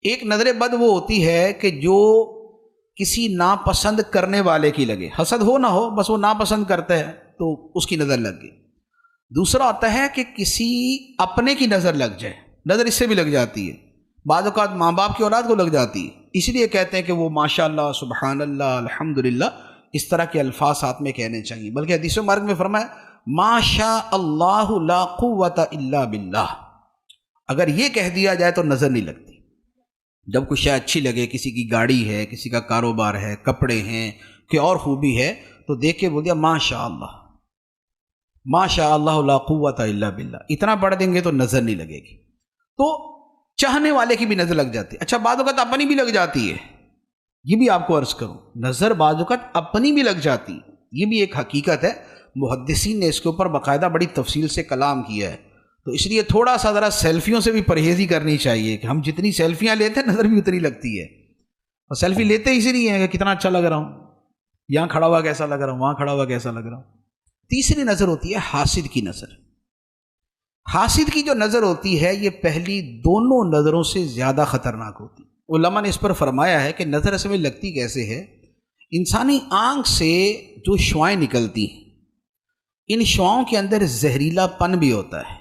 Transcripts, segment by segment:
ایک نظر بد وہ ہوتی ہے کہ جو کسی ناپسند کرنے والے کی لگے، حسد ہو نہ ہو، بس وہ ناپسند کرتا ہے تو اس کی نظر لگ گئی۔ دوسرا ہوتا ہے کہ کسی اپنے کی نظر لگ جائے، نظر اس سے بھی لگ جاتی ہے، بعض اوقات ماں باپ کی اولاد کو لگ جاتی ہے، اس لیے کہتے ہیں کہ وہ ماشاء اللہ، سبحان اللہ، الحمدللہ، اس طرح کے الفاظ ساتھ میں کہنے چاہیے۔ بلکہ حدیث مبارک میں فرمایا ما شاء اللہ لا قوت الا باللہ، اگر یہ کہہ دیا جائے تو نظر نہیں لگتی۔ جب کوئی شے اچھی لگے، کسی کی گاڑی ہے، کسی کا کاروبار ہے، کپڑے ہیں، کوئی اور خوبی ہے، تو دیکھ کے بول دیا ما شاء اللہ، ما شاء اللہ لا قوت الا باللہ، اتنا پڑھ دیں گے تو نظر نہیں لگے گی۔ تو چاہنے والے کی بھی نظر لگ جاتی ہے۔ اچھا، بعض اوقات اپنی بھی لگ جاتی ہے، یہ بھی آپ کو عرض کروں، نظر بعض اوقات اپنی بھی لگ جاتی ہے، یہ بھی ایک حقیقت ہے۔ محدثین نے اس کے اوپر باقاعدہ بڑی تفصیل سے کلام کیا ہے، تو اس لیے تھوڑا سا ذرا سیلفیوں سے بھی پرہیزی کرنی چاہیے کہ ہم جتنی سیلفیاں لیتے ہیں نظر بھی اتنی لگتی ہے، اور سیلفی لیتے اسی لیے ہیں کہ کتنا اچھا لگ رہا ہوں، یہاں کھڑا ہوا کیسا لگ رہا ہوں، وہاں کھڑا ہوا کیسا لگ رہا ہوں۔ تیسری نظر ہوتی ہے حاسد کی نظر۔ حاسد کی جو نظر ہوتی ہے یہ پہلی دونوں نظروں سے زیادہ خطرناک ہوتی ہے۔ علماء نے اس پر فرمایا ہے کہ نظر اصل میں لگتی کیسے ہے؟ انسانی آنکھ سے جو شعاعیں نکلتی ہیں، ان شعاؤں کے اندر زہریلا پن بھی ہوتا ہے۔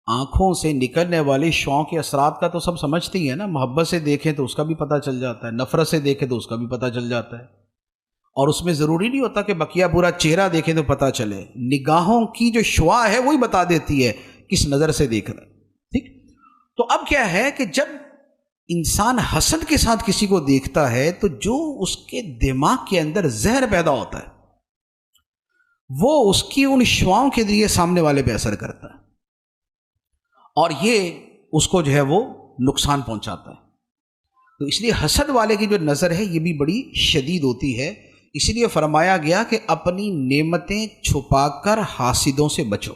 آنکھوں سے نکلنے والی شعاؤں کے اثرات کا تو سب سمجھتے ہی ہیں نا، محبت سے دیکھیں تو اس کا بھی پتہ چل جاتا ہے، نفرت سے دیکھیں تو اس کا بھی پتہ چل جاتا ہے، اور اس میں ضروری نہیں ہوتا کہ بقیہ پورا چہرہ دیکھیں تو پتہ چلے، نگاہوں کی جو شعاع ہے وہی بتا دیتی ہے کس نظر سے دیکھ رہا ہے۔ ٹھیک، تو اب کیا ہے کہ جب انسان حسد کے ساتھ کسی کو دیکھتا ہے تو جو اس کے دماغ کے اندر زہر پیدا ہوتا ہے وہ اس کی ان شعاؤں کے ذریعے سامنے والے پہ اثر کرتا ہے، اور یہ اس کو جو ہے وہ نقصان پہنچاتا ہے۔ تو اس لیے حسد والے کی جو نظر ہے یہ بھی بڑی شدید ہوتی ہے، اس لیے فرمایا گیا کہ اپنی نعمتیں چھپا کر حاسدوں سے بچو۔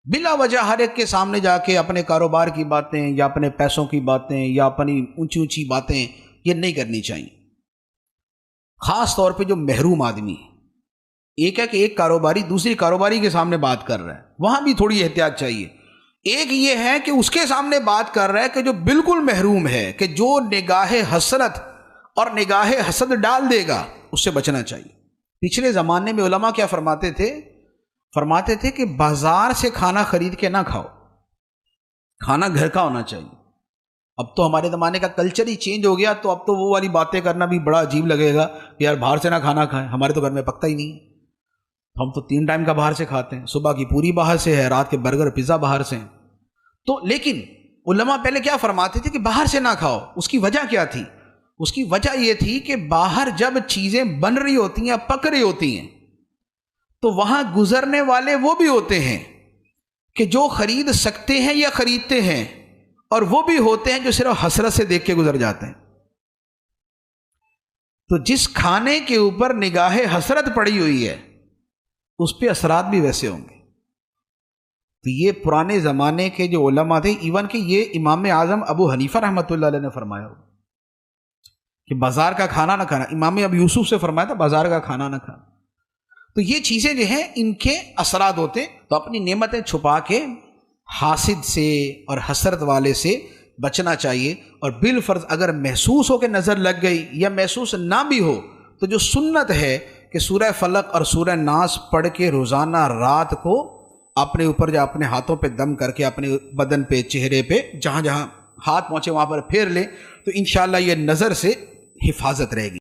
بلا وجہ ہر ایک کے سامنے جا کے اپنے کاروبار کی باتیں یا اپنے پیسوں کی باتیں یا اپنی اونچی اونچی باتیں یہ نہیں کرنی چاہیے، خاص طور پہ جو محروم آدمی ہے۔ ایک ہے کہ ایک کاروباری دوسری کاروباری کے سامنے بات کر رہا ہے، وہاں بھی تھوڑی احتیاط چاہیے۔ ایک یہ ہے کہ اس کے سامنے بات کر رہا ہے کہ جو بالکل محروم ہے، کہ جو نگاہ حسرت اور نگاہ حسد ڈال دے گا، اس سے بچنا چاہیے۔ پچھلے زمانے میں علماء کیا فرماتے تھے کہ بازار سے کھانا خرید کے نہ کھاؤ، کھانا گھر کا ہونا چاہیے۔ اب تو ہمارے زمانے کا کلچر ہی چینج ہو گیا، تو اب تو وہ والی باتیں کرنا بھی بڑا عجیب لگے گا کہ یار باہر سے نہ کھانا کھائیں، ہمارے تو گھر میں پکتا ہی نہیں، ہم تو 3 ٹائم کا باہر سے کھاتے ہیں، صبح کی پوری باہر سے ہے، رات کے برگر پیزا باہر سے ہیں۔ تو لیکن علماء پہلے کیا فرماتے تھے کہ باہر سے نہ کھاؤ، اس کی وجہ کیا تھی؟ اس کی وجہ یہ تھی کہ باہر جب چیزیں بن رہی ہوتی ہیں، پک رہی ہوتی ہیں، تو وہاں گزرنے والے وہ بھی ہوتے ہیں کہ جو خرید سکتے ہیں یا خریدتے ہیں، اور وہ بھی ہوتے ہیں جو صرف حسرت سے دیکھ کے گزر جاتے ہیں۔ تو جس کھانے کے اوپر نگاہ حسرت پڑی ہوئی ہے اس پہ اثرات بھی ویسے ہوں گے۔ تو یہ پرانے زمانے کے جو علماء تھے، ایون کہ یہ امام اعظم ابو حنیفہ رحمۃ اللہ علیہ نے فرمایا ہو کہ بازار کا کھانا نہ کھانا، امام ابو یوسف سے فرمایا تھا بازار کا کھانا نہ کھانا۔ تو یہ چیزیں جو ہیں ان کے اثرات ہوتے، تو اپنی نعمتیں چھپا کے حاسد سے اور حسرت والے سے بچنا چاہیے، اور بالفرض اگر محسوس ہو کہ نظر لگ گئی یا محسوس نہ بھی ہو تو جو سنت ہے کہ سورہ فلق اور سورہ ناس پڑھ کے روزانہ رات کو اپنے اوپر یا اپنے ہاتھوں پہ دم کر کے اپنے بدن پہ، چہرے پہ، جہاں جہاں ہاتھ پہنچے وہاں پر پھیر لیں، تو انشاءاللہ یہ نظر سے حفاظت رہے گی۔